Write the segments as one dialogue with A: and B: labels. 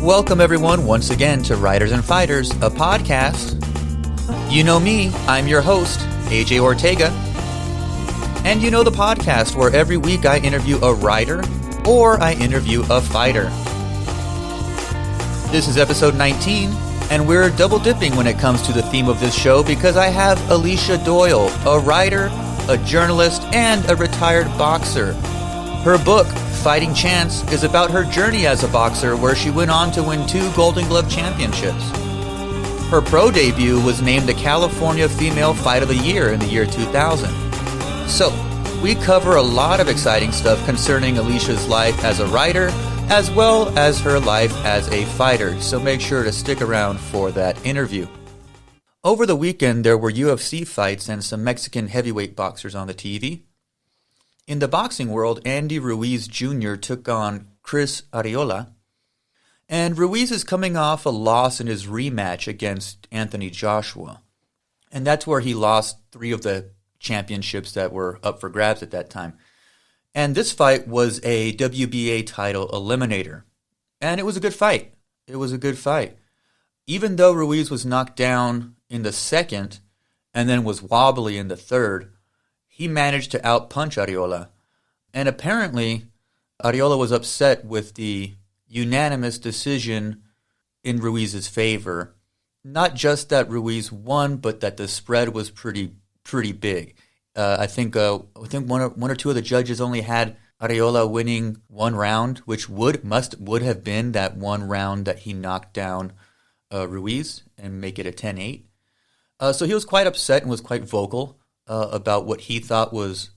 A: Welcome everyone once again to Writers and Fighters, a podcast. You know me, I'm your host, AJ Ortega. And you know the podcast where every week I interview a writer or I interview a fighter. This is episode 19, and we're double dipping when it comes to the theme of this show because I have Alicia Doyle, a writer, a journalist, and a retired boxer. Her book, Fighting Chance, is about her journey as a boxer where she went on to win 2 Golden Glove championships. Her pro debut was named the California Female Fight of the Year in the year 2000. So, we cover a lot of exciting stuff concerning Alicia's life as a writer, as well as her life as a fighter, so make sure to stick around for that interview. Over the weekend, there were UFC fights and some Mexican heavyweight boxers on the TV. In the boxing world, Andy Ruiz Jr. took on Chris Arreola, and Ruiz is coming off a loss in his rematch against Anthony Joshua, and that's where he lost 3 of the championships that were up for grabs at that time. And this fight was a WBA title eliminator, and it was a good fight. Even though Ruiz was knocked down in the second and then was wobbly in the third, he managed to outpunch Arreola, and apparently Arreola was upset with the unanimous decision in Ruiz's favor. Not just that Ruiz won, but that the spread was pretty big. I think one or two of the judges only had Arreola winning 1 round, which would have been that 1 round that he knocked down Ruiz and make it a 10-8. So he was quite upset and was quite vocal about what he thought was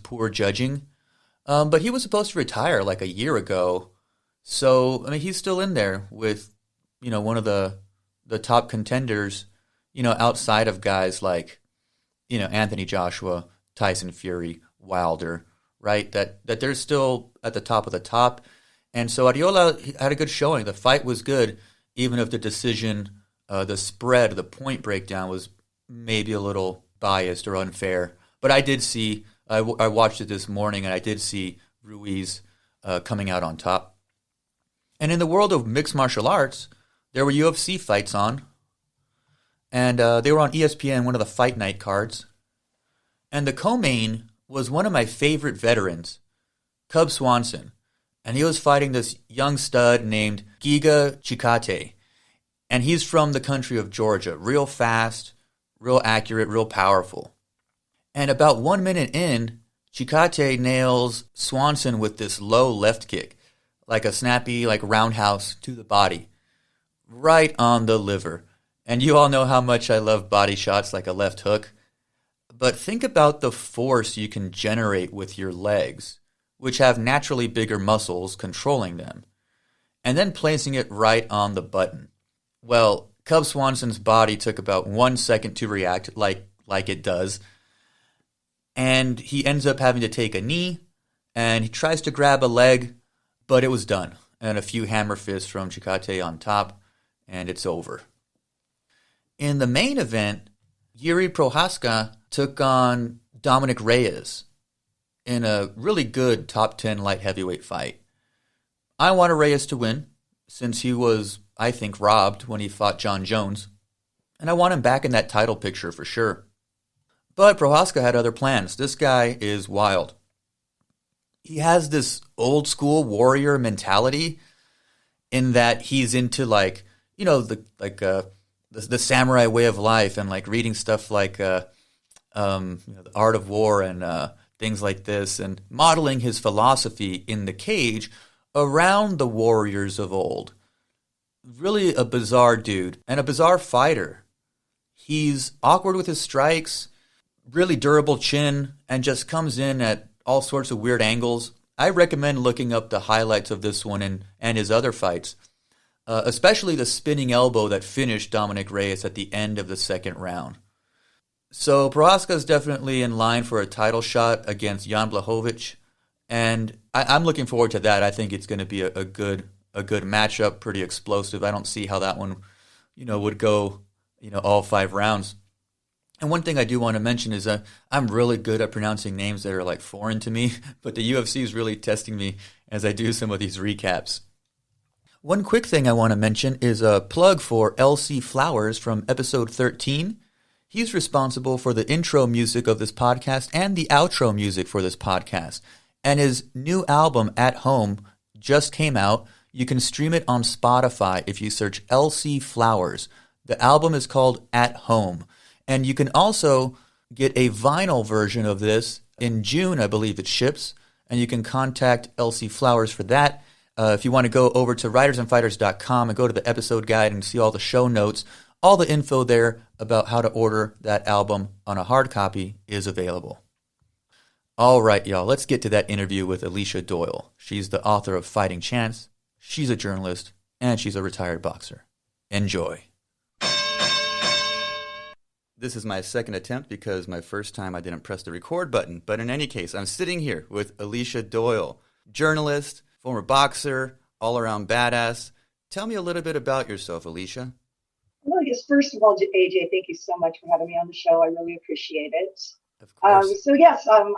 A: poor judging. But he was supposed to retire like a year ago. So, I mean, he's still in there with, one of the top contenders, outside of guys like, Anthony Joshua, Tyson Fury, Wilder, right? That they're still at the top of the top. And so Arreola had a good showing. The fight was good, even if the decision, the spread, the point breakdown was maybe a little biased or unfair. But I did see, I watched it this morning, and I did see Ruiz coming out on top. And in the world of mixed martial arts, there were UFC fights on. And they were on ESPN, one of the fight night cards. And the co-main was one of my favorite veterans, Cub Swanson. And he was fighting this young stud named Giga Chikadze. And he's from the country of Georgia. Real fast, real accurate, real powerful. And about 1 minute in, Chikadze nails Swanson with this low left kick, like a snappy, roundhouse to the body, right on the liver. And you all know how much I love body shots like a left hook. But think about the force you can generate with your legs, which have naturally bigger muscles controlling them, and then placing it right on the button. Well, Cub Swanson's body took about 1 second to react like it does, and he ends up having to take a knee, and he tries to grab a leg, but it was done. And a few hammer fists from Chikadze on top, and it's over. In the main event, Yuri Prochazka took on Dominic Reyes in a really good top 10 light heavyweight fight. I wanted Reyes to win, since he was, I think, robbed when he fought John Jones, and I want him back in that title picture for sure. But Prochazka had other plans. This guy is wild. He has this old school warrior mentality in that he's into the samurai way of life and reading stuff like the Art of War and things like this, and modeling his philosophy in the cage around the warriors of old. Really a bizarre dude and a bizarre fighter. He's awkward with his strikes, really durable chin, and just comes in at all sorts of weird angles. I recommend looking up the highlights of this one and his other fights, especially the spinning elbow that finished Dominic Reyes at the end of the second round. So Prochazka is definitely in line for a title shot against Jan Blachowicz, and I'm looking forward to that. I think it's going to be a good matchup, pretty explosive. I don't see how that one, would go, all 5 rounds. And one thing I do want to mention is I'm really good at pronouncing names that are foreign to me, but the UFC is really testing me as I do some of these recaps. One quick thing I want to mention is a plug for LC Flowers from episode 13. He's responsible for the intro music of this podcast and the outro music for this podcast. And his new album, At Home, just came out. You can stream it on Spotify if you search LC Flowers. The album is called At Home. And you can also get a vinyl version of this in June, I believe it ships. And you can contact LC Flowers for that. If you want to go over to writersandfighters.com and go to the episode guide and see all the show notes, all the info there about how to order that album on a hard copy is available. All right, y'all, let's get to that interview with Alicia Doyle. She's the author of Fighting Chance, she's a journalist, and she's a retired boxer. Enjoy. This is my second attempt because my first time I didn't press the record button. But in any case, I'm sitting here with Alicia Doyle, journalist, former boxer, all-around badass. Tell me a little bit about yourself, Alicia.
B: Well, yes, first of all, AJ, thank you so much for having me on the show. I really appreciate it.
A: Of course.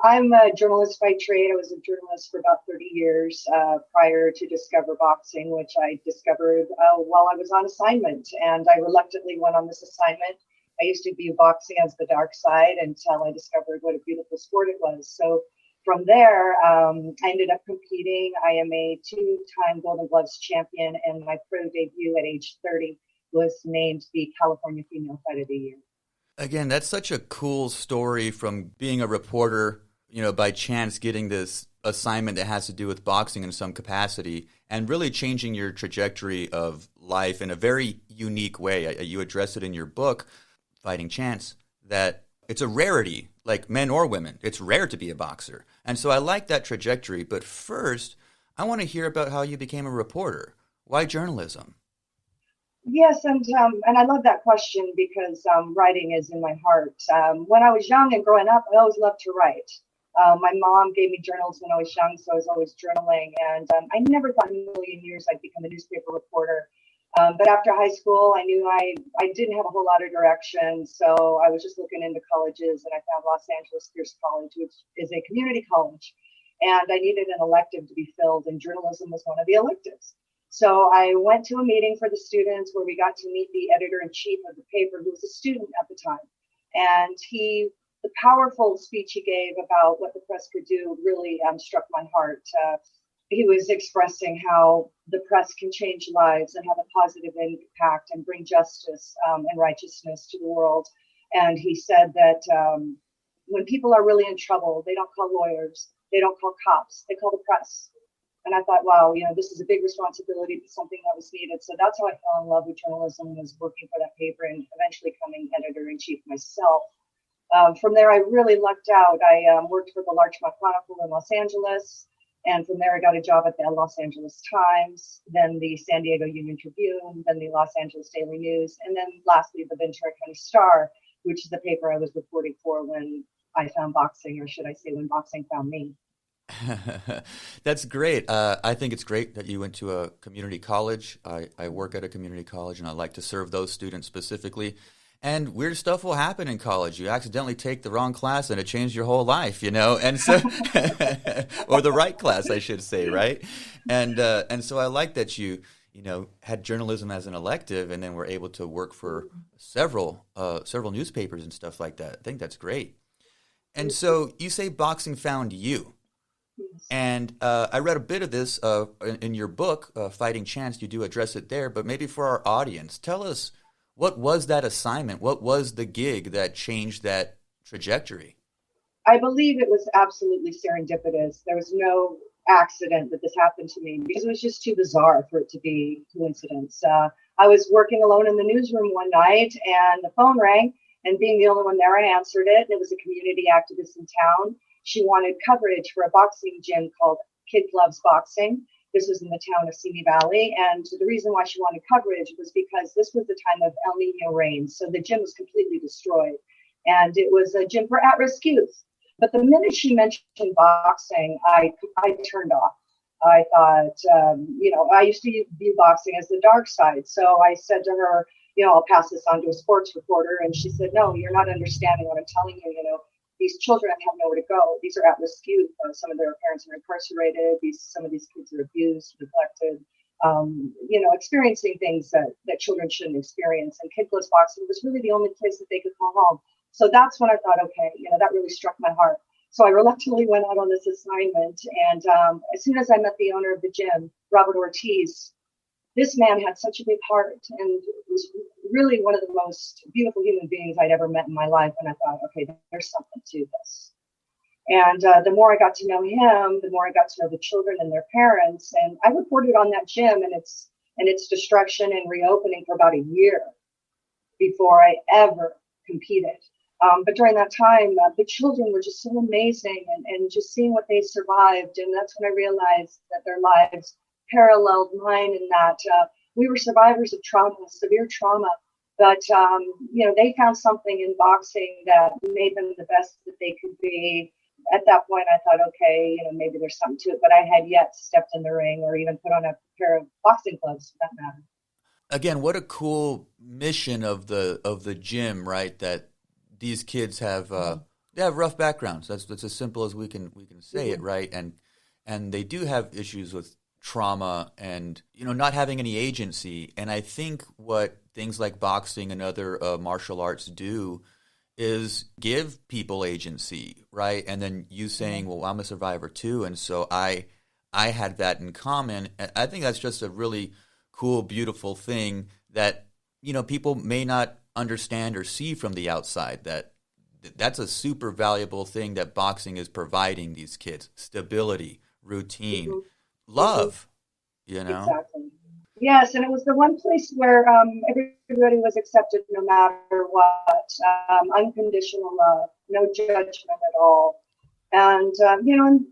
B: I'm a journalist by trade. I was a journalist for about 30 years prior to Discover Boxing, which I discovered while I was on assignment. And I reluctantly went on this assignment. I used to view boxing as the dark side until I discovered what a beautiful sport it was. So from there, I ended up competing. I am a two-time Golden Gloves champion, and my pro debut at age 30 was named the California Female Fight of the Year.
A: Again, that's such a cool story from being a reporter, by chance getting this assignment that has to do with boxing in some capacity and really changing your trajectory of life in a very unique way. You address it in your book, Fighting Chance, that it's a rarity, like men or women. It's rare to be a boxer. And so I like that trajectory. But first, I want to hear about how you became a reporter. Why journalism?
B: Yes, and I love that question because writing is in my heart. When I was young and growing up, I always loved to write. My mom gave me journals when I was young, so I was always journaling. And I never thought in a million years I'd become a newspaper reporter. But after high school, I knew I didn't have a whole lot of direction. So I was just looking into colleges, and I found Los Angeles Pierce College, which is a community college. And I needed an elective to be filled, and journalism was one of the electives. So I went to a meeting for the students where we got to meet the editor-in-chief of the paper, who was a student at the time. And the powerful speech he gave about what the press could do really struck my heart. He was expressing how the press can change lives and have a positive impact and bring justice and righteousness to the world. And he said that when people are really in trouble, they don't call lawyers, they don't call cops, they call the press. And I thought, wow, this is a big responsibility, but something that was needed. So that's how I fell in love with journalism, was working for that paper and eventually becoming editor-in-chief myself. From there, I really lucked out. I worked for the Larchmont Chronicle in Los Angeles. And from there, I got a job at the Los Angeles Times, then the San Diego Union Tribune, then the Los Angeles Daily News, and then lastly, the Ventura County Star, which is the paper I was reporting for when I found boxing, or should I say when boxing found me.
A: That's great. I think it's great that you went to a community college. I work at a community college, and I like to serve those students specifically. And weird stuff will happen in college. You accidentally take the wrong class and it changed your whole life, And so, or the right class, I should say, right? And so I like that you had journalism as an elective and then were able to work for several newspapers and stuff like that. I think that's great. And so you say boxing found you. And I read a bit of this in your book, Fighting Chance. You do address it there, but maybe for our audience, tell us, what was that assignment? What was the gig that changed that trajectory?
B: I believe it was absolutely serendipitous. There was no accident that this happened to me because it was just too bizarre for it to be coincidence. I was working alone in the newsroom one night and the phone rang, and being the only one there, I answered it. And it was a community activist in town. She wanted coverage for a boxing gym called Kid Gloves Boxing. This was in the town of Simi Valley. And the reason why she wanted coverage was because this was the time of El Nino rains. So the gym was completely destroyed. And it was a gym for at-risk youth. But the minute she mentioned boxing, I turned off. I thought, I used to view boxing as the dark side. So I said to her, I'll pass this on to a sports reporter. And she said, no, you're not understanding what I'm telling you. These children have nowhere to go. These are at-risk youth. Some of their parents are incarcerated. Some of these kids are abused, neglected. experiencing things that children shouldn't experience. And kid gloves boxing was really the only place that they could call home. So that's when I thought, okay, that really struck my heart. So I reluctantly went out on this assignment. And as soon as I met the owner of the gym, Robert Ortiz, this man had such a big heart and was really one of the most beautiful human beings I'd ever met in my life. And I thought, okay, there's something to this. And the more I got to know him, the more I got to know the children and their parents. And I reported on that gym and its destruction and reopening for about a year before I ever competed. But during that time, the children were just so amazing, and just seeing what they survived. And that's when I realized that their lives paralleled mine, and that we were survivors of trauma, severe trauma. But, they found something in boxing that made them the best that they could be. At that point, I thought, okay, maybe there's something to it. But I had yet stepped in the ring or even put on a pair of boxing gloves, for that matter.
A: Again, what a cool mission of the gym, right? That these kids have they have rough backgrounds. That's as simple as we can say it, right? And they do have issues with trauma and not having any agency. And I think what things like boxing and other martial arts do is give people agency, right? And then you saying, well, I'm a survivor too, and so I had that in common. I think that's just a really cool, beautiful thing that people may not understand or see from the outside. That's a super valuable thing that boxing is providing these kids: stability, routine, love.
B: Exactly. Yes, and it was the one place where everybody was accepted no matter what, unconditional love, no judgment at all. And,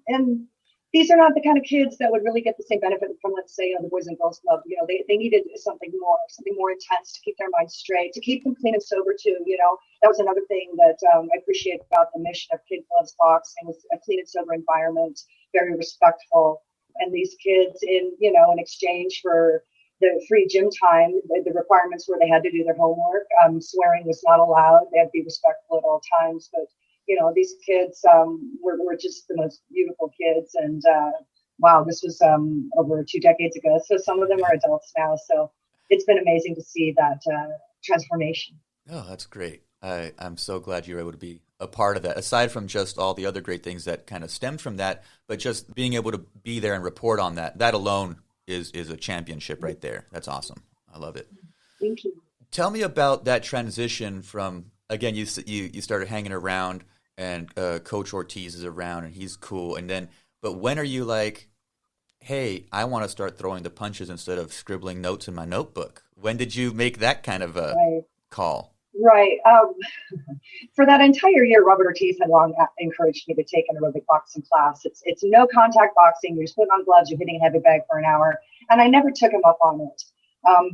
B: and these are not the kind of kids that would really get the same benefit from, let's say, the Boys and Girls Club. They needed something more intense to keep their minds straight, to keep them clean and sober too. That was another thing that I appreciate about the mission of Kid Gloves Boxing, was a clean and sober environment, very respectful. And these kids in exchange for the free gym time, the requirements were they had to do their homework. Swearing was not allowed. They had to be respectful at all times. But, these kids were just the most beautiful kids. And wow, this was over 2 decades ago. So some of them are adults now. So it's been amazing to see that transformation.
A: Oh, that's great. I'm so glad you were able to be a part of that, aside from just all the other great things that kind of stemmed from that, but just being able to be there and report on that alone is a championship right there. That's awesome. I love it.
B: Thank you.
A: Tell me about that transition from, again, you started hanging around and Coach Ortiz is around and he's cool. But when are you like, hey, I want to start throwing the punches instead of scribbling notes in my notebook? When did you make that kind of a call?
B: Right. For that entire year, Robert Ortiz had long encouraged me to take an aerobic boxing class. It's no contact boxing. You're just putting on gloves. You're hitting a heavy bag for an hour. And I never took him up on it.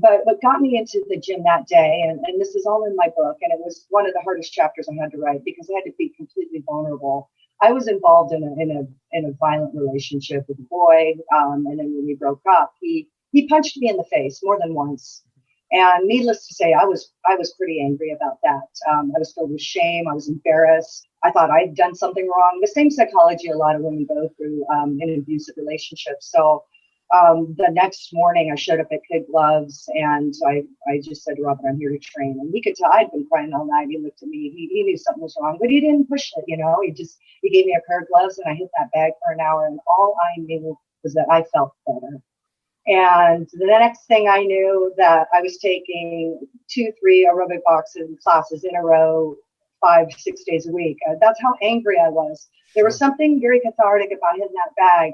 B: But what got me into the gym that day, and this is all in my book, and it was one of the hardest chapters I had to write because I had to be completely vulnerable. I was involved in a violent relationship with a boy, and then when we broke up, he punched me in the face more than once. And needless to say, I was pretty angry about that. I was filled with shame. I was embarrassed. I thought I'd done something wrong. The same psychology a lot of women go through in abusive relationships. So the next morning, I showed up at Kid Gloves, and I just said, Robert, I'm here to train. And he could tell I'd been crying all night. He looked at me. He knew something was wrong, but he didn't push it. He gave me a pair of gloves, and I hit that bag for an hour. And all I knew was that I felt better. And the next thing I knew, that I was taking 2-3 aerobic boxing classes in a row, 5-6 days a week. That's how angry I was. There was something very cathartic about hitting that bag.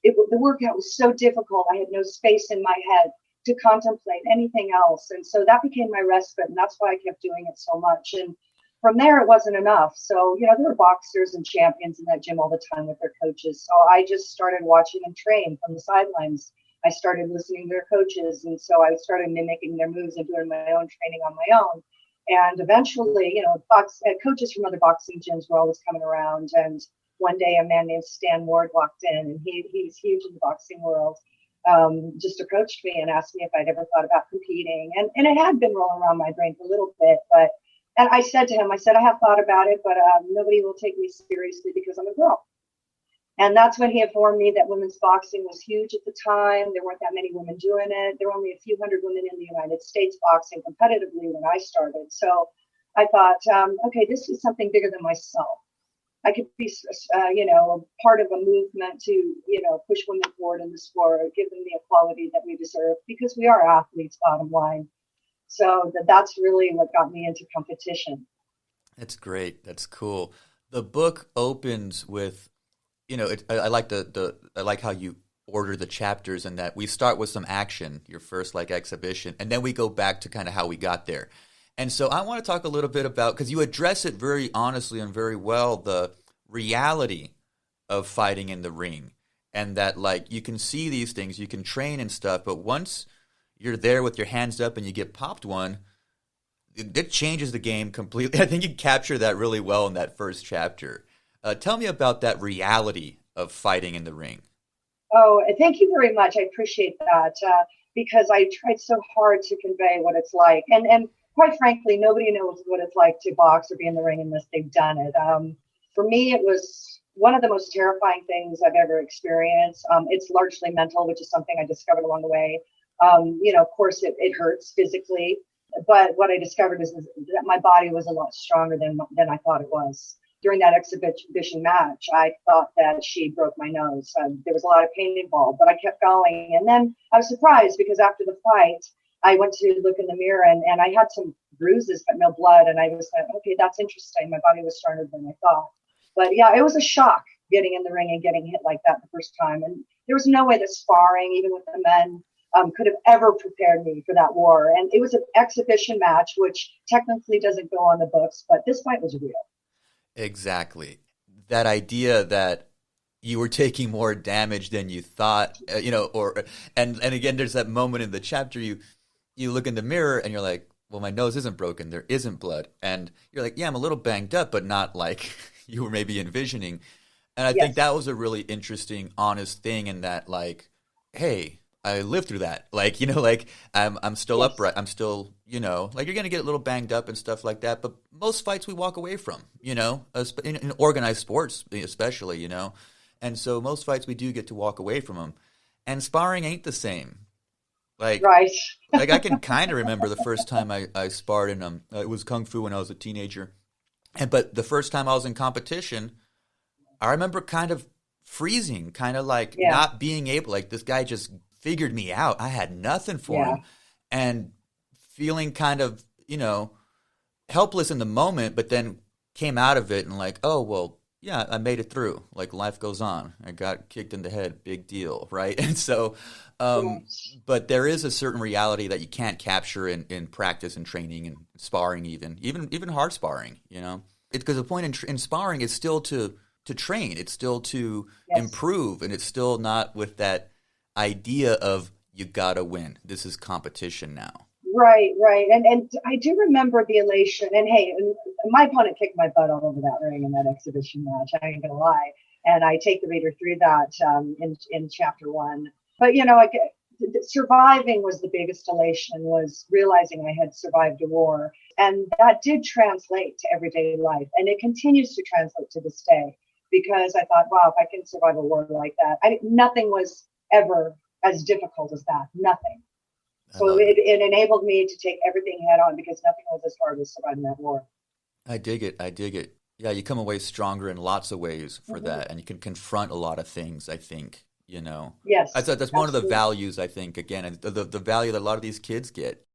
B: The workout was so difficult. I had no space in my head to contemplate anything else. And so that became my respite. And that's why I kept doing it so much. And from there, it wasn't enough. So, there were boxers and champions in that gym all the time with their coaches. So I just started watching them train from the sidelines. I started listening to their coaches, and so I started mimicking their moves and doing my own training on my own. And eventually, coaches from other boxing gyms were always coming around. And one day, a man named Stan Ward walked in, and he's huge in the boxing world. Just approached me and asked me if I'd ever thought about competing, and it had been rolling around my brain for a little bit, and I said to him, I have thought about it, but nobody will take me seriously because I'm a girl. And that's when he informed me that women's boxing was huge at the time. There weren't that many women doing it. There were only a few hundred women in the United States boxing competitively when I started. So I thought, okay, this is something bigger than myself. I could be, part of a movement to, push women forward in the sport, give them the equality that we deserve, because we are athletes, bottom line. So that's really what got me into competition.
A: That's great. That's cool. The book opens with, I like I like how you order the chapters, and that we start with some action, your first like exhibition, and then we go back to kind of how we got there. And so I want to talk a little bit about, because you address it very honestly and very well, the reality of fighting in the ring, and that like you can see these things, you can train and stuff, but once you're there with your hands up and you get popped one, it changes the game completely. I think you capture that really well in that first chapter. Tell me about that reality of fighting in the ring.
B: Oh, thank you very much. I appreciate that, because I tried so hard to convey what it's like. And quite frankly, nobody knows what it's like to box or be in the ring unless they've done it. For me, it was one of the most terrifying things I've ever experienced. It's largely mental, which is something I discovered along the way. Of course, it hurts physically, but what I discovered is that my body was a lot stronger than I thought it was. During that exhibition match, I thought that she broke my nose. There was a lot of pain involved, but I kept going. And then I was surprised because after the fight, I went to look in the mirror and I had some bruises, but no blood. And I was like, okay, that's interesting. My body was stronger than I thought. But yeah, it was a shock getting in the ring and getting hit like that the first time. And there was no way that sparring, even with the men, could have ever prepared me for that war. And it was an exhibition match, which technically doesn't go on the books, but this fight was real.
A: Exactly. That idea that you were taking more damage than you thought, and again, there's that moment in the chapter you look in the mirror and you're like, well, my nose isn't broken, there isn't blood, and you're like, yeah, I'm a little banged up, but not like you were maybe envisioning. And I think
B: Yes.
A: that was a really interesting, honest thing in that, like, hey, I lived through that. Like, like I'm still
B: Yes.
A: upright. I'm still, like you're gonna get a little banged up and stuff like that. But most fights we walk away from, in organized sports especially, and so most fights we do get to walk away from them. And sparring ain't the same. Like,
B: Right.
A: like I can kind of remember the first time I sparred in it was kung fu when I was a teenager, but the first time I was in competition, I remember kind of freezing, kind of like
B: Yeah.
A: not being able, like this guy just figured me out. I had nothing for
B: Yeah.
A: him, and feeling kind of, helpless in the moment, but then came out of it and like, oh, well, yeah, I made it through. Like life goes on. I got kicked in the head, big deal, right? And so, um,
B: Right.
A: but there is a certain reality that you can't capture in practice and training and sparring, even hard sparring, because the point in sparring is still to train. It's still to
B: Yes.
A: improve, and it's still not with that idea of you gotta win. This is competition now.
B: Right, right. And I do remember the elation. And hey, and my opponent kicked my butt all over that ring in that exhibition match. I ain't gonna lie. And I take the reader through that in chapter one. But surviving was the biggest elation. Was realizing I had survived a war, and that did translate to everyday life, and it continues to translate to this day. Because I thought, wow, if I can survive a war like that, nothing was ever as difficult as that. Nothing.
A: I
B: So
A: love it.
B: it enabled me to take everything head on because nothing was as hard as surviving that war.
A: I dig it. I dig it. Yeah, you come away stronger in lots of ways for
B: Hmm.
A: that, and you can confront a lot of things. I think, I
B: Yes,
A: thought that's one of the
B: absolutely.
A: values. I think again, and the value that a lot of these kids get.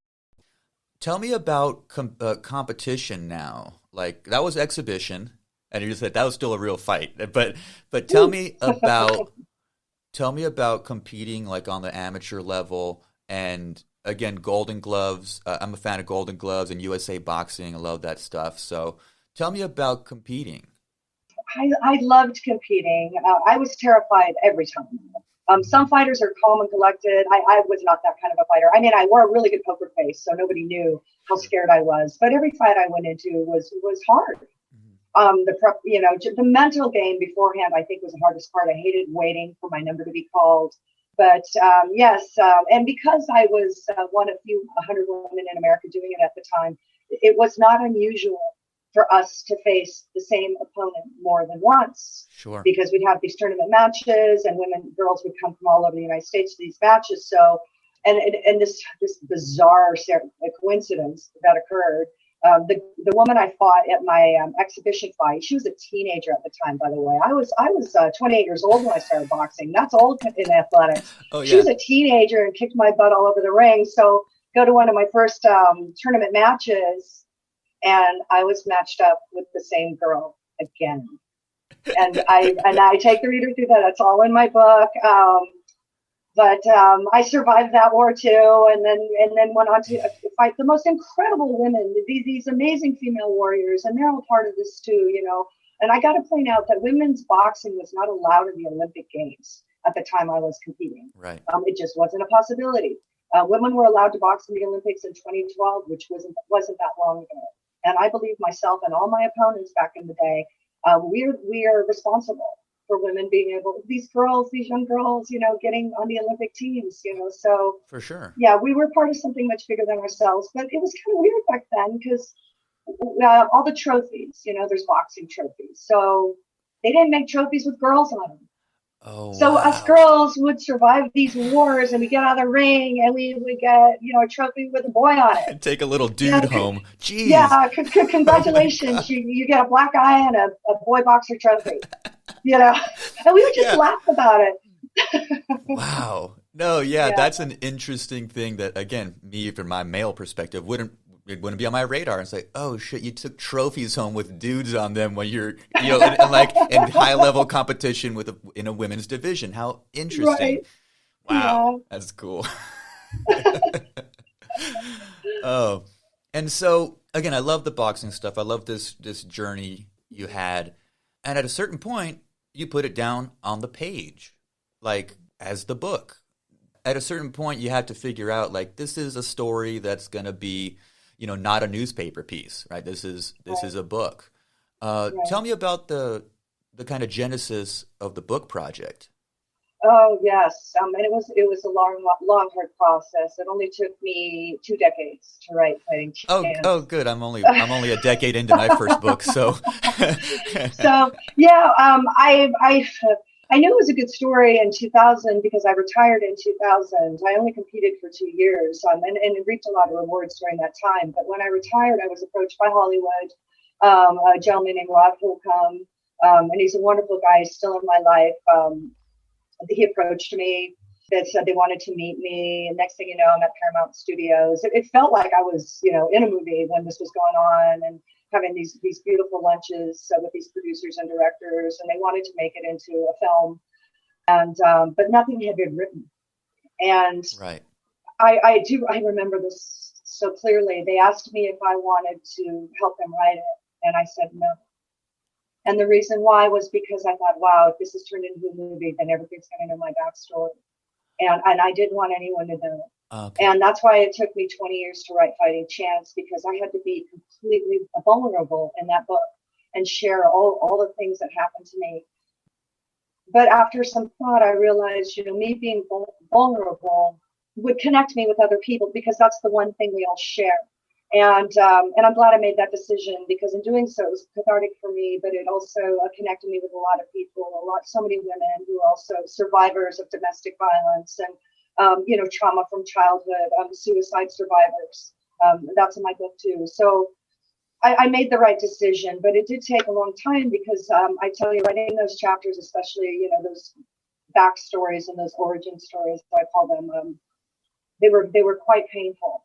A: Tell me about competition now. Like that was exhibition, and you just said that was still a real fight. But tell me about competing like on the amateur level, and again Golden Gloves. I'm a fan of Golden Gloves and USA Boxing. I love that stuff. So tell me about competing.
B: I loved competing. I was terrified every time. Some fighters are calm and collected. I was not that kind of a fighter. I mean, I wore a really good poker face, so nobody knew how
A: Sure.
B: scared I was. But every fight I went into was hard.
A: Mhm.
B: The prep, the mental game beforehand, I think was the hardest part. I hated waiting for my number to be called. But yes, and because I was one of few 100 women in America doing it at the time, it was not unusual for us to face the same opponent more than once.
A: Sure.
B: Because we'd have these tournament matches, and girls would come from all over the United States to these matches. So, and this bizarre coincidence that occurred. The woman I fought at my exhibition fight, she was a teenager at the time, by the way. I was 28 years old when I started boxing. That's old in athletics.
A: Oh, yeah.
B: She was a teenager and kicked my butt all over the ring. So go to one of my first tournament matches, and I was matched up with the same girl again. And I take the reader through that. That's all in my book. But I survived that war too, and then went on to fight the most incredible women, these amazing female warriors, and they're all part of this too, you know. And I got to point out that women's boxing was not allowed in the Olympic Games at the time I was competing.
A: Right.
B: It just wasn't a possibility. Women were allowed to box in the Olympics in 2012, which wasn't that long ago. And I believe myself and all my opponents back in the day, we are responsible for women being able, these young girls, you know, getting on the Olympic teams, you know. So
A: for sure.
B: Yeah, we were part of something much bigger than ourselves, but it was kind of weird back then because all the trophies, you know, there's boxing trophies. So they didn't make trophies with girls on them.
A: Oh,
B: so
A: wow.
B: Us girls would survive these wars, and we get out of the ring and we would get, you know, a trophy with a boy on it.
A: Take a little dude home. Jeez.
B: Yeah, congratulations. You get a black eye and a boy boxer trophy. You know, and we would just laugh about it.
A: Wow. No, yeah, that's an interesting thing that, again, me from my male perspective wouldn't be on my radar. And say, oh shit, you took trophies home with dudes on them when you're, you know, in high level competition in a women's division. How interesting!
B: Right.
A: Wow, that's cool. Oh, and so again, I love the boxing stuff. I love this journey you had, and at a certain point, you put it down on the page, like as the book. At a certain point, you had to figure out, like, this is a story that's going to be, you know, not a newspaper piece, right? This is a book. Tell me about the kind of genesis of the book project.
B: Oh yes, and it was a long, hard process. It only took me 2 decades to write Fighting Chance.
A: Oh, good. I'm only a decade into my first book, so.
B: So yeah, I knew it was a good story in 2000 because I retired in 2000. I only competed for 2 years, and reaped a lot of rewards during that time. But when I retired, I was approached by Hollywood, a gentleman named Rod Holcomb, and he's a wonderful guy. He's still in my life. He approached me. That said they wanted to meet me, and next thing you know, I'm at Paramount Studios. It felt like I was, you know, in a movie when this was going on, and having these beautiful lunches with these producers and directors, and they wanted to make it into a film, and but nothing had been written. And
A: right.
B: I remember this so clearly. They asked me if I wanted to help them write it, and I said no. And the reason why was because I thought, wow, if this is turned into a movie, then everything's going to know my backstory. And I didn't want anyone to know it.
A: Okay.
B: And that's why it took me 20 years to write Fighting Chance, because I had to be completely vulnerable in that book and share all the things that happened to me. But after some thought, I realized, you know, me being vulnerable would connect me with other people, because that's the one thing we all share. And I'm glad I made that decision, because in doing so, it was cathartic for me, but it also connected me with a lot of people, so many women who are also survivors of domestic violence and, you know, trauma from childhood, suicide survivors. That's in my book too. So I made the right decision, but it did take a long time, because I tell you, writing those chapters, especially, you know, those backstories and those origin stories, I call them, they were quite painful.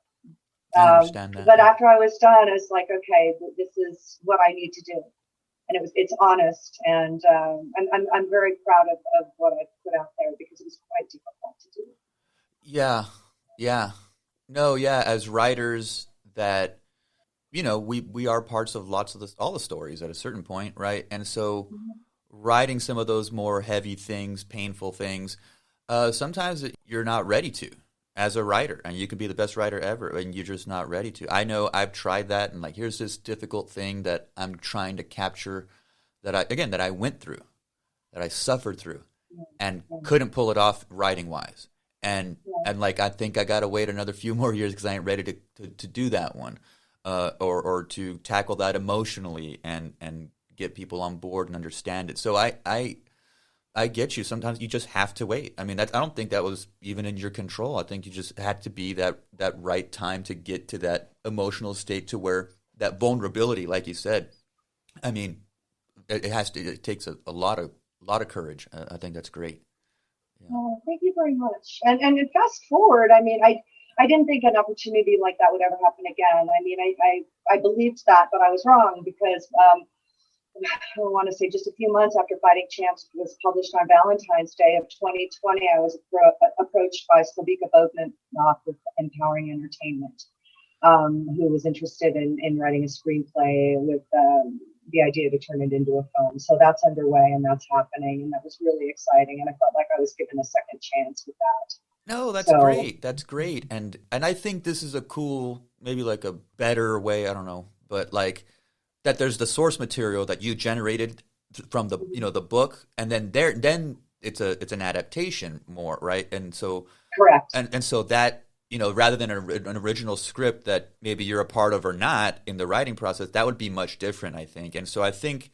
A: I understand that.
B: But after I was done, I was like, okay, this is what I need to do, and it's honest, and I'm very proud of what I put out there, because it was quite difficult to do.
A: Yeah. No, yeah. As writers, that, you know, we are parts of all the stories at a certain point, right? And so, writing some of those more heavy things, painful things, sometimes you're not ready to. As a writer, and you can be the best writer ever, and you're just not ready to. I know I've tried that, and like, here's this difficult thing that I'm trying to capture, that I went through, that I suffered through, and couldn't pull it off writing wise. And like, I think I gotta wait another few more years, because I ain't ready to do that one. or to tackle that emotionally and get people on board and understand it. So I get you. Sometimes you just have to wait. I mean, I don't think that was even in your control. I think you just had to be that right time to get to that emotional state to where that vulnerability, like you said. I mean, it takes a lot of courage. I think that's great. Yeah.
B: Oh, thank you very much. And fast forward, I mean, I didn't think an opportunity like that would ever happen again. I mean, I believed that, but I was wrong because I want to say just a few months after Fighting Champs was published on Valentine's Day of 2020, I was approached by Slavika Bogdanov with Empowering Entertainment, who was interested in writing a screenplay with the idea to turn it into a film. So that's underway and that's happening. And that was really exciting. And I felt like I was given a second chance with that.
A: No, that's great. That's great. And I think this is a cool, maybe like a better way, I don't know, but like that there's the source material that you generated from the, the book, and then it's an adaptation more, right? And so
B: correct.
A: And so that, rather than an original script that maybe you're a part of or not in the writing process, that would be much different, I think. And so I think,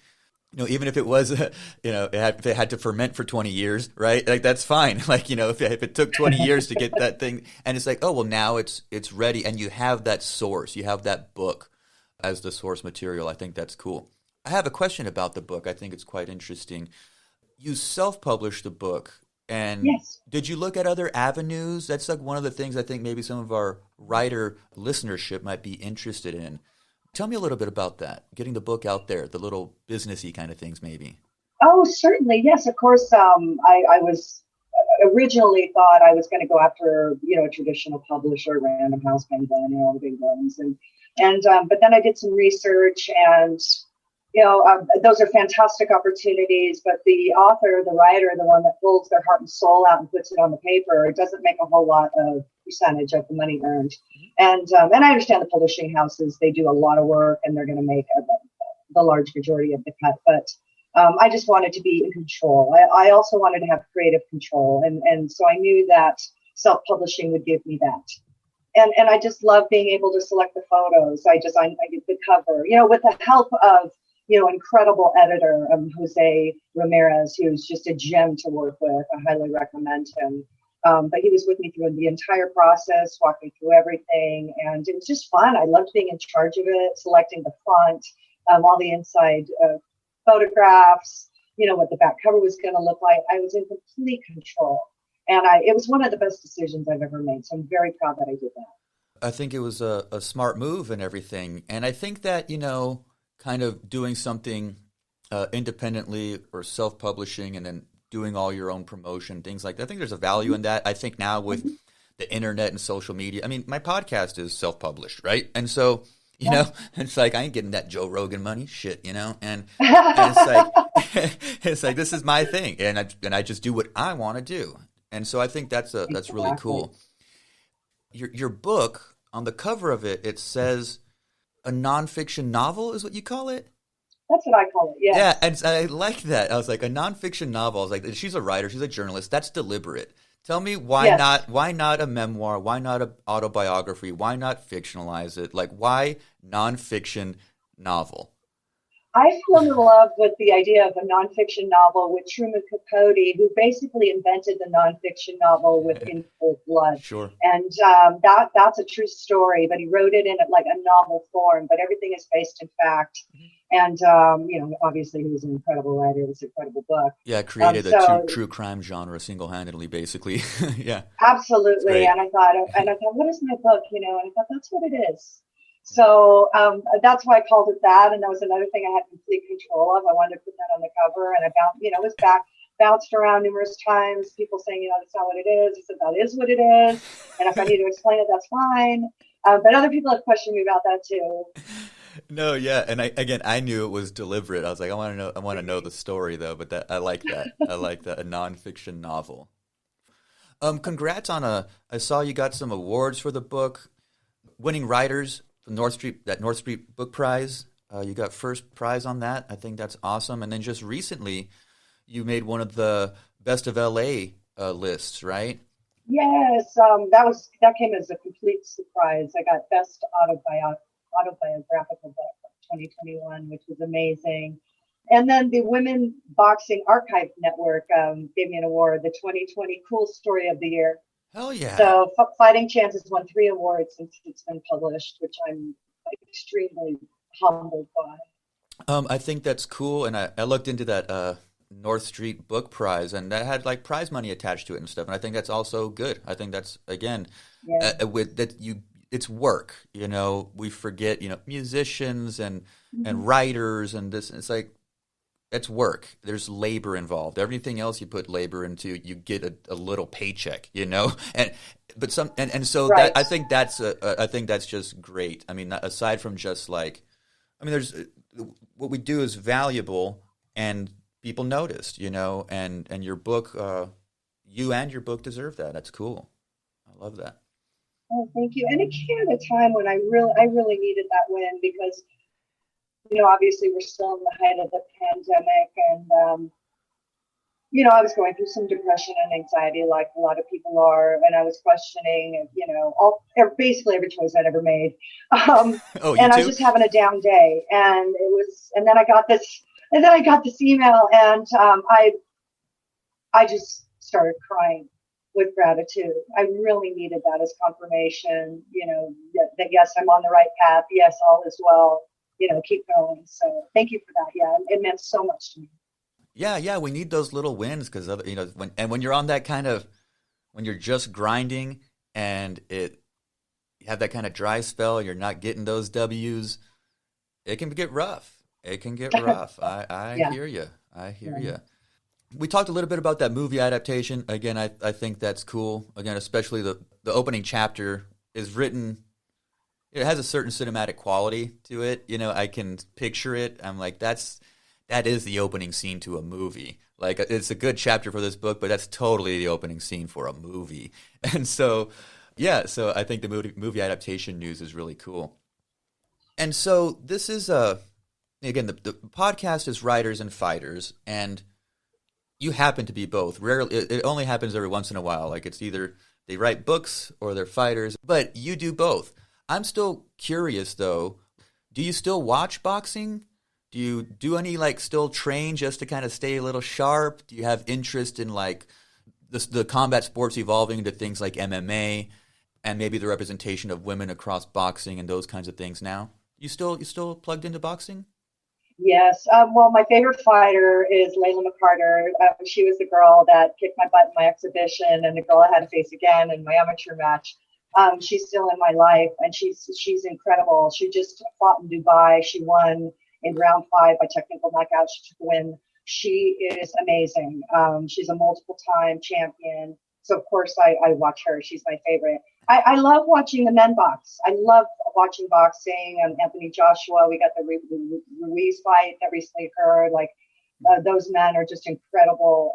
A: even if it was, if it had to ferment for 20 years, right? Like that's fine. Like, if it took 20 years to get that thing, and it's like, oh, well, now it's ready, and you have that source, you have that book as the source material. I think that's cool. I have a question about the book. I think it's quite interesting. You self-published the book. And
B: yes.
A: Did you look at other avenues? That's like one of the things I think maybe some of our writer listenership might be interested in. Tell me a little bit about that, getting the book out there, the little businessy kind of things maybe.
B: Oh, certainly. Yes, of course. I was originally thought I was going to go after, a traditional publisher, Random House, Penguin, all the big ones. But then I did some research and those are fantastic opportunities, but the author, the writer, the one that pulls their heart and soul out and puts it on the paper, doesn't make a whole lot of percentage of the money earned. And I understand the publishing houses, they do a lot of work and they're going to make the large majority of the cut. But I just wanted to be in control. I also wanted to have creative control. And so I knew that self-publishing would give me that. And I just love being able to select the photos. I get the cover, with the help of incredible editor, Jose Ramirez, who's just a gem to work with. I highly recommend him. But he was with me through the entire process, walked me through everything. And it was just fun. I loved being in charge of it, selecting the font, all the inside photographs, what the back cover was going to look like. I was in complete control. And it was one of the best decisions I've ever made. So I'm very proud that I did that.
A: I think it was a smart move and everything. And I think that, kind of doing something independently or self-publishing and then doing all your own promotion, things like that. I think there's a value in that. I think now with the internet and social media, I mean, my podcast is self-published, right? And so, it's like, I ain't getting that Joe Rogan money, shit, and it's like, it's like, this is my thing. And I just do what I want to do. And so I think that's really cool. Your book, on the cover of it, it says a nonfiction novel is what you call it?
B: That's what I call it, yes.
A: Yeah, and I like that. I was like, a nonfiction novel. I was like, she's a writer, she's a journalist. That's deliberate. Tell me why not a memoir? Why not an autobiography? Why not fictionalize it? Like, why nonfiction novel?
B: I fell in love with the idea of a nonfiction novel with Truman Capote, who basically invented the nonfiction novel with In Cold Blood.
A: Sure.
B: And that's a true story, but he wrote it in like a novel form, but everything is based in fact. And, obviously he was an incredible writer. It was an incredible book.
A: Yeah, created the true crime genre single-handedly, basically. Yeah.
B: Absolutely. And I thought, what is my book? And I thought, that's what it is. So that's why I called it that. And that was another thing I had complete control of. I wanted to put that on the cover. And it was bounced around numerous times. People saying, that's not what it is. I said, that is what it is. And if I need to explain it, that's fine. But other people have questioned me about that too.
A: No, yeah. And I knew it was deliberate. I was like, I want to know the story though. But I like that. I like that. A nonfiction novel. Congrats on I saw you got some awards for the book. Winning Writers. North Street Book Prize. You got first prize on that. I think that's awesome. And then just recently, you made one of the Best of LA lists, right?
B: Yes, that came as a complete surprise. I got Best autobiographical book, 2021, which was amazing. And then the Women Boxing Archive Network gave me an award, the 2020 Cool Story of the Year.
A: Hell yeah.
B: So Fighting Chance has won 3 awards since it's been published, which I'm extremely humbled by.
A: I think that's cool, and I looked into that North Street Book Prize, and that had like prize money attached to it and stuff, and I think that's also good. I think that's again, with that it's work. You know, we forget, you know, musicians and writers and this. It's like it's work. There's labor involved. Everything else you put labor into, you get a little paycheck. You know, so
B: Right.
A: that I think that's just great. I mean, aside from just like, I mean, there's what we do is valuable and people noticed, you know, and your book, you and your book deserve that. That's cool. I love that.
B: Oh, thank you. And it came at a time when I really needed that win because, you know, obviously we're still in the height of the pandemic, and you know, I was going through some depression and anxiety, like a lot of people are, and I was questioning, you know, basically every choice I'd ever made.
A: Oh, you
B: And I was
A: too?
B: just having a down day, and then I got this email, and I just started crying with gratitude. I really needed that as confirmation, you know, that yes, I'm on the right path. Yes, all is well. You know, keep going. So thank you for that. Yeah, it meant so much to me.
A: Yeah. We need those little wins because you know when you're on that kind of when you're just grinding and you have that kind of dry spell, you're not getting those W's. It can get rough. It can get rough. I
B: Yeah.
A: hear you. I hear
B: Yeah.
A: you. We talked a little bit about that movie adaptation. Again, I think that's cool. Again, especially the opening chapter is written. It has a certain cinematic quality to it. You know, I can picture it. I'm like, that is the opening scene to a movie. Like, it's a good chapter for this book, but that's totally the opening scene for a movie. And so, yeah. So I think the movie adaptation news is really cool. And so this is again the podcast is Writers and Fighters, and you happen to be both. Rarely, it only happens every once in a while. Like it's either they write books or they're fighters, but you do both. I'm still curious though. Do you still watch boxing? Do you do any like still train just to kind of stay a little sharp? Do you have interest in like the combat sports evolving into things like MMA and maybe the representation of women across boxing and those kinds of things now? You still plugged into boxing?
B: Yes. Well, my favorite fighter is Layla McCarter. She was the girl that kicked my butt in my exhibition, and the girl I had to face again in my amateur match. She's still in my life, and she's incredible. She just fought in Dubai. She won in round 5 by technical knockout. She took the win. She is amazing. She's a multiple time champion. So of course I watch her. She's my favorite. I love watching the men box. I love watching boxing. Anthony Joshua. We got the Ruiz fight that recently occurred. Like those men are just incredible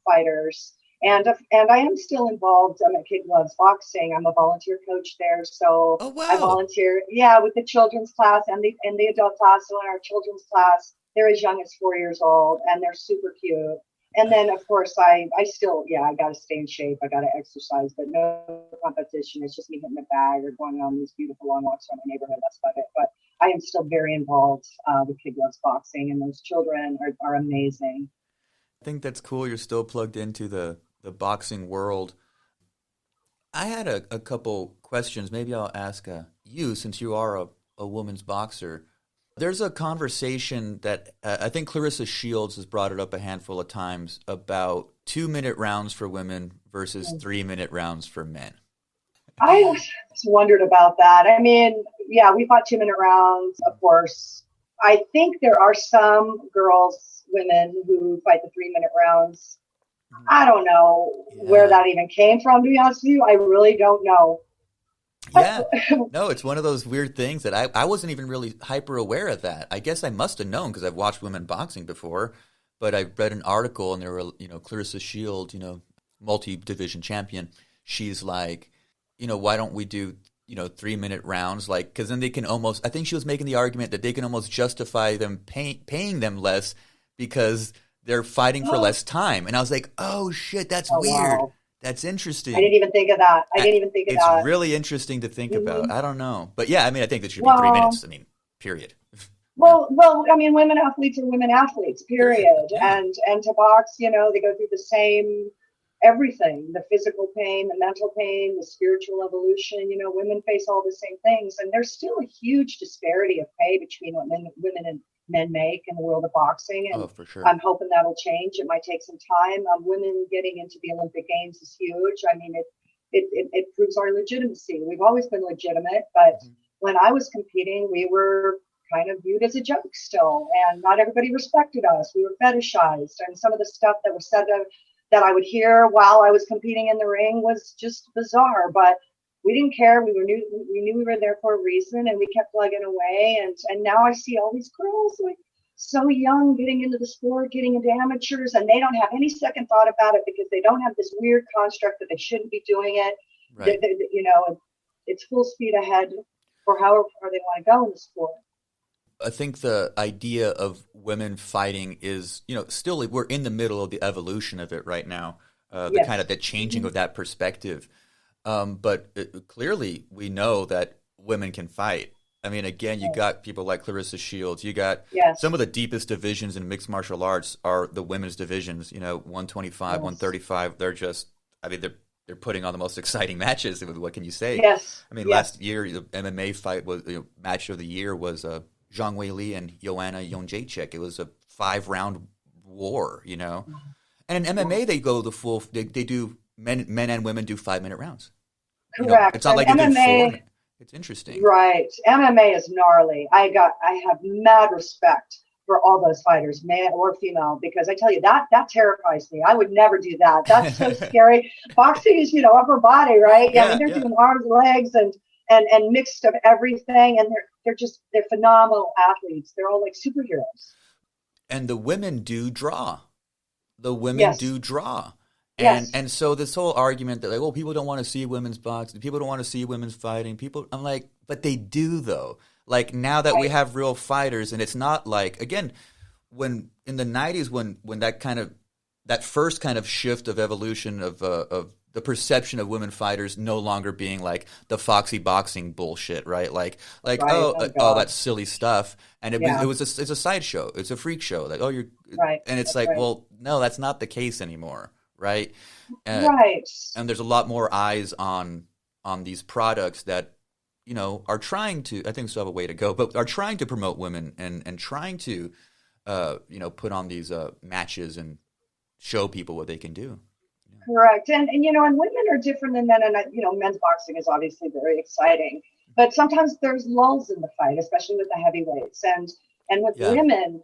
B: fighters. And I am still involved. I'm at Kid Gloves Boxing. I'm a volunteer coach there. So
A: Oh
B: I
A: wow.
B: volunteer, yeah, with the children's class and the adult class. So in our children's class, they're as young as 4 years old, and they're super cute. And then, of course, I still, yeah, I got to stay in shape. I got to exercise, but no competition. It's just me hitting the bag or going on these beautiful long walks around my neighborhood. That's about it. But I am still very involved with Kid Gloves Boxing, and those children are amazing.
A: I think that's cool. You're still plugged into the boxing world. I had a couple questions. Maybe I'll ask you since you are a woman's boxer. There's a conversation that I think Clarissa Shields has brought it up a handful of times about 2-minute rounds for women versus 3-minute rounds for men.
B: I just wondered about that. I mean, yeah, we fought 2-minute rounds, of course. I think there are some girls, women who fight the 3-minute rounds. I don't know where
A: Yeah.
B: that even came from, to be honest with you. I really don't know.
A: Yeah. No, it's one of those weird things that I wasn't even really hyper aware of that. I guess I must have known because I've watched women boxing before, but I read an article and there were, Clarissa Shields, multi-division champion. She's like, why don't we do, 3-minute rounds? Like, because then they can almost, I think she was making the argument that they can almost justify them paying them less because they're fighting for less time. And I was like, oh shit, that's
B: Oh,
A: weird.
B: wow.
A: That's
B: I
A: interesting.
B: didn't even think of that. I didn't even think of
A: It's
B: that.
A: really interesting to think
B: Hmm.
A: about. I don't know. But yeah, I mean, I think that should be 3 minutes.
B: Well,
A: I mean, period. Yeah.
B: well, I mean, women athletes are women athletes,
A: Period.
B: period.
A: Yeah.
B: And to box, they go through the same everything, the physical pain, the mental pain, the spiritual evolution. Women face all the same things, and there's still a huge disparity of pay between what women and men make in the world of boxing. And
A: Oh, for sure.
B: I'm hoping that'll change. It might take some time. Women getting into the Olympic Games is huge. I mean, it proves our legitimacy. We've always been legitimate, but
A: Mhm.
B: when I was competing, we were kind of viewed as a joke still, and not everybody respected us. We were fetishized, and some of the stuff that was said that I would hear while I was competing in the ring was just bizarre. But we didn't care. We knew we were there for a reason, and we kept plugging away. And now I see all these girls like so young getting into the sport, getting into amateurs, and they don't have any second thought about it because they don't have this weird construct that they shouldn't be doing it.
A: Right.
B: It's full speed ahead for however far they want to go in the sport.
A: I think the idea of women fighting is, still we're in the middle of the evolution of it right now. The kind of
B: Yes.
A: the changing
B: Hmm.
A: of that perspective. But clearly, we know that women can fight. I mean, again, you got people like Clarissa Shields. You got some of
B: Yes.
A: the deepest divisions in mixed martial arts are the women's divisions. 125,
B: Yes.
A: 135. They're just, I mean, they're putting on the most exciting matches. What can you say?
B: Yes.
A: I mean, last
B: Yes.
A: year the MMA fight was match of the year was Zhang Weili and Joanna Jędrzejczyk. It was a 5 round war. And in MMA
B: Wow.
A: they go the full. They do men and women do 5 minute rounds. It's
B: Correct.
A: not
B: And
A: like they're doing four.
B: MMA,
A: It's interesting.
B: right? MMA is gnarly. I have mad respect for all those fighters, man or female, because I tell you that terrifies me. I would never do that. That's so scary. Boxing is, upper body, right? Yeah, I mean
A: Yeah,
B: they're
A: yeah.
B: doing arms, legs, and mixed of everything, and they're phenomenal athletes. They're all like superheroes.
A: And the women do draw. The women
B: Yes.
A: do draw. And
B: Yes.
A: and so this whole argument that like, well, people don't want to see women's boxing, people don't want to see women's fighting, I'm like, but they do though. Like now that we
B: Right.
A: have real fighters, and it's not like again, when in the '90s when that first kind of shift of evolution of the perception of women fighters no longer being like the foxy boxing bullshit, right? Like
B: Right. Oh
A: oh
B: God.
A: that's silly stuff, and
B: Yeah.
A: it's a sideshow, it's a freak show, like oh you're,
B: Right.
A: and it's
B: That's
A: like
B: right.
A: well no that's not the case anymore, right? Uh,
B: Right.
A: and there's a lot more eyes on these products that are trying to, I think still have a way to go, but are trying to promote women and trying to put on these matches and show people what they can do.
B: Correct. And women are different than men. And men's boxing is obviously very exciting, but sometimes there's lulls in the fight, especially with the heavyweights. And with
A: Yeah.
B: women,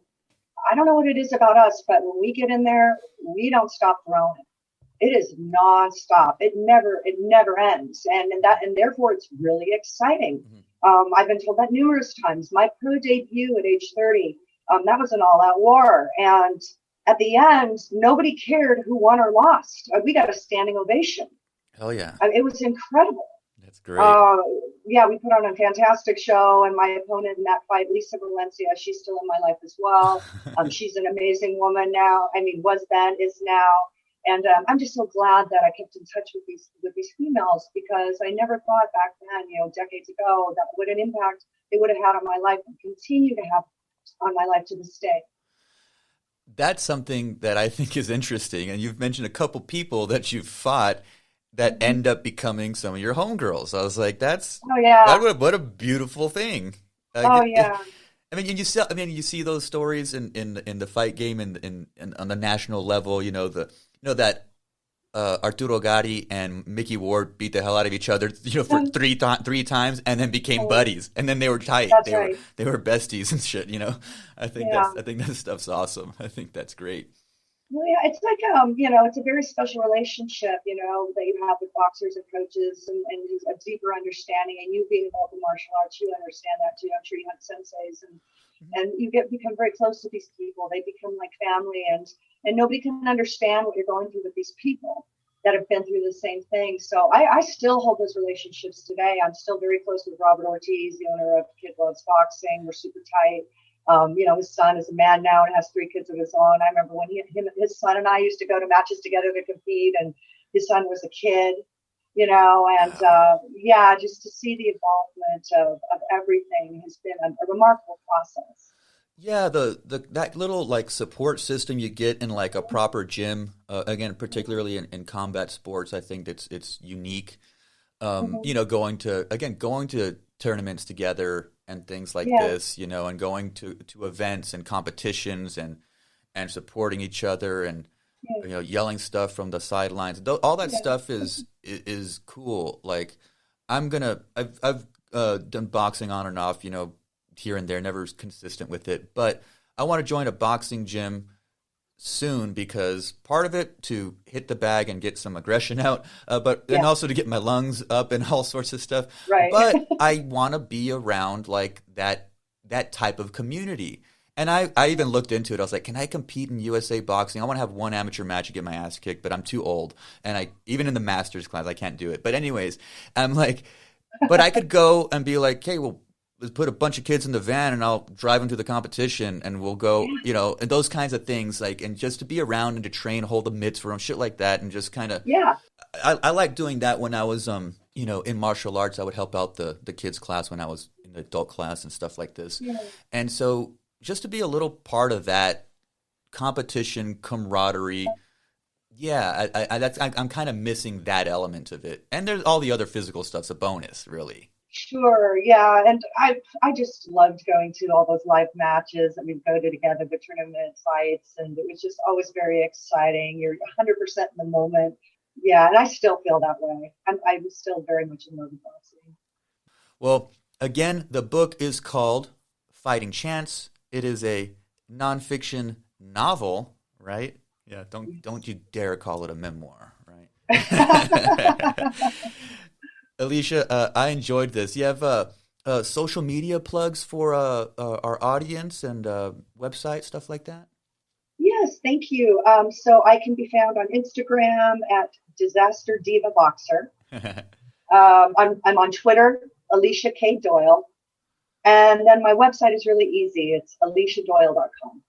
B: I don't know what it is about us, but when we get in there, we don't stop throwing. It is nonstop. It never ends. And therefore it's really exciting.
A: Mhm.
B: I've been told that numerous times. My pro debut at age 30, that was an all-out war. And at the end, nobody cared who won or lost. We got a standing ovation.
A: Hell yeah.
B: I mean, it was incredible.
A: That's great.
B: Uh, yeah, we put on a fantastic show, and my opponent in that fight, Lisa Valencia, she's still in my life as well. She's an amazing woman now. I mean, was then, is now, and I'm just so glad that I kept in touch with these females because I never thought back then, decades ago, that what an impact it would have had on my life and continue to have on my life to this day.
A: That's something that I think is interesting. And you've mentioned a couple people that you've fought that
B: Mm-hmm.
A: end up becoming some of your homegirls. I was like,
B: Oh yeah,
A: what a beautiful thing.
B: oh
A: It,
B: yeah.
A: I mean, you see those stories in the fight game and on the national level. That Arturo Gatti and Mickey Ward beat the hell out of each other, for
B: Um,
A: 3 times, and then became
B: oh,
A: buddies, and then they were tight.
B: that's
A: They were
B: right.
A: they were besties and shit.
B: Yeah.
A: I think that stuff's awesome. I think that's great.
B: Well, yeah, it's like it's a very special relationship, that you have with boxers and coaches, and a deeper understanding. And you being involved in martial arts, you understand that too. I'm sure you have senseis, and you become very close to these people. They become like family, and nobody can understand what you're going through with these people that have been through the same thing. So I still hold those relationships today. I'm still very close with Robert Ortiz, the owner of Kid Loves Boxing. We're super tight. His son is a man now and has 3 kids of his own. I remember when his son and I used to go to matches together to compete, and his son was a kid, and just to see the involvement of everything has been a remarkable process.
A: Yeah, that little like support system you get in like a proper gym, again, particularly in combat sports, I think it's unique. Going to tournaments together and things like this, and going to events and competitions and supporting each other and yelling stuff from the sidelines. All that stuff is cool. Like I've done boxing on and off, here and there, never consistent with it. But I want to join a boxing gym soon because part of it to hit the bag and get some aggression out, and also to get my lungs up and all sorts of stuff.
B: Right.
A: But I want to be around like that type of community. And I even looked into it. I was like, can I compete in USA boxing? I want to have one amateur match and get my ass kicked, but I'm too old. And even in the masters class, I can't do it. But anyways, I'm like, but I could go and be like, hey, well, let's put a bunch of kids in the van and I'll drive them to the competition and we'll go, and those kinds of things, like, and just to be around and to train, hold the mitts for them, shit like that. And just kind of, I like doing that when I was, in martial arts. I would help out the kids class when I was in the adult class and stuff like this. Yeah. And so just to be a little part of that competition camaraderie. Yeah. I'm kind of missing that element of it. And there's all the other physical stuff's a bonus, really.
B: Sure, yeah, and I just loved going to all those live matches that we'd go to together, the tournament fights, and it was just always very exciting. You're 100% in the moment. Yeah, and I still feel that way. I'm still very much in love with boxing.
A: Well, again, the book is called Fighting Chance. It is a nonfiction novel, right? Yeah, don't you dare call it a memoir, right? Alicia, I enjoyed this. You have social media plugs for our audience and website, stuff like that?
B: Yes, thank you. So I can be found on Instagram at Disaster Diva Boxer. I'm on Twitter, Alicia K. Doyle. And then my website is really easy. It's aliciadoyle.com.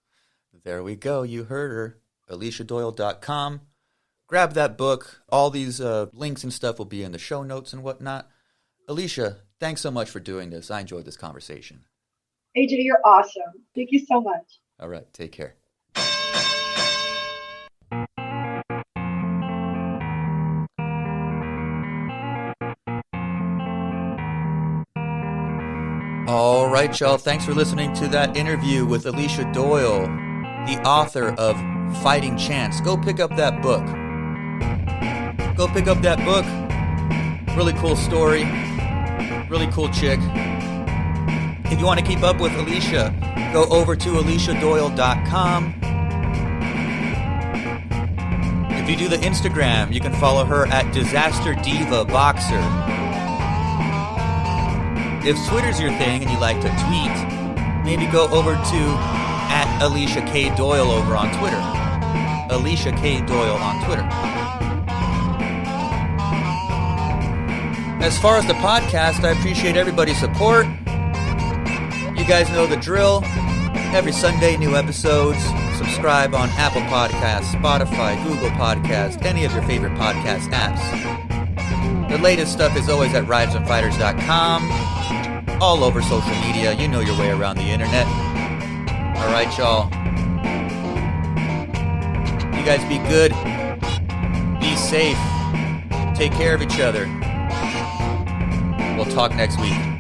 A: There we go. You heard her. aliciadoyle.com. Grab that book. All these links and stuff will be in the show notes and whatnot. Alicia, thanks so much for doing this. I enjoyed this conversation.
B: AJ, you're awesome. Thank you so much.
A: All right. Take care. All right, y'all. Thanks for listening to that interview with Alicia Doyle, the author of Fighting Chance. Go pick up that book. Go pick up that book. Really cool story. Really cool chick. If you want to keep up with Alicia, go over to aliciadoyle.com. If you do the Instagram, you can follow her at Disaster Diva Boxer. If Twitter's your thing and you like to tweet, maybe go over to at Alicia K. Doyle over on Twitter. Alicia K. Doyle on Twitter. As far as the podcast, I appreciate everybody's support. You guys know the drill. Every Sunday, new episodes. Subscribe on Apple Podcasts, Spotify, Google Podcasts, any of your favorite podcast apps. The latest stuff is always at ridersandfighters.com. All over social media. You know your way around the internet. All right, y'all. You guys be good. Be safe. Take care of each other. We'll talk next week.